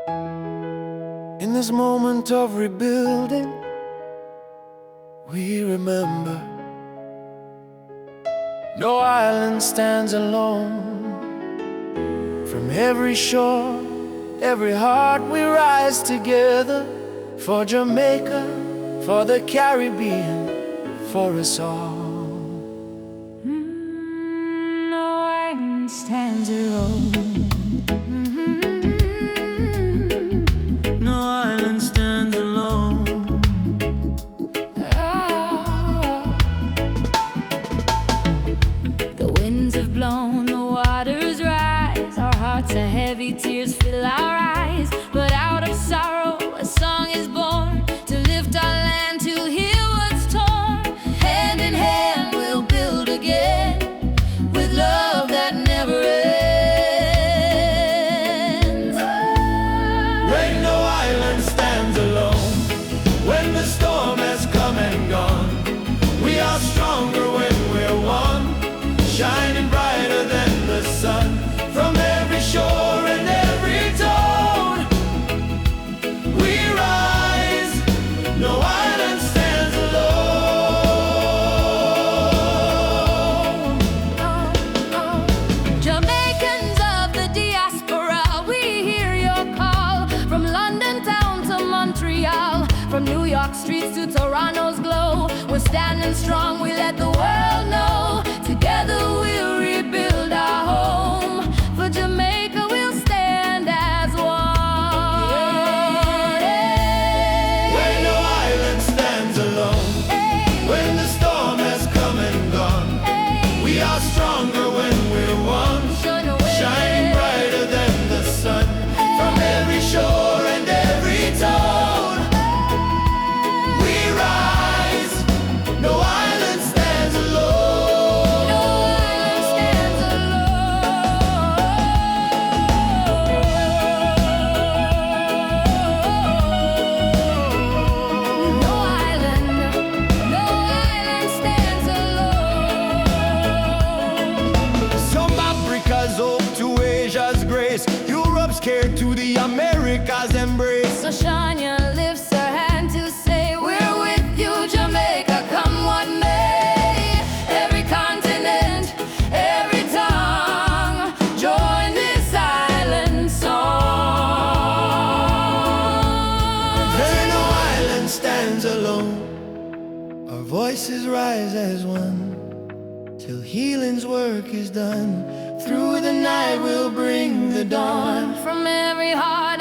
In this moment of rebuilding, we remember no island stands alone. From every shore, every heart, we rise together. For Jamaica, for the Caribbean, for us all. No island stands alone. No island stands alone. The winds have blown, the waters rise. Our hearts are heavy, tears fill our eyes. But out of sorrow, a song is born to lift our land, to heal what's torn. Hand in hand, we'll build again with love that never ends. When no island stands alone, when the storm has come and gone, we are stronger when we're one, shining brighter than the sun. From every shore and every tone, we rise. No island stands alone. Jamaicans of the diaspora, we hear your call. From London town to Montreal, from New York streets to Toronto's glow, we're standing strong, we let the world know. Together we'll rebuild our home. For Jamaica we'll stand as one. When no island stands alone, when the storm has come and gone, we are stronger when we're one, shining brighter than the sun. From every shore and every tone, we rise. No island stands alone. No island stands alone. No island stands alone. Some Africa's hope to Asia's grace, Europe's care to the Americas' embrace. So Shania lifts her hand to say, we're with you, Jamaica, come what may. Every continent, every tongue, join this island song. There no island stands alone. Our voices rise as one, till healing's work is done. Through the night we'll bring the dawn. From every heart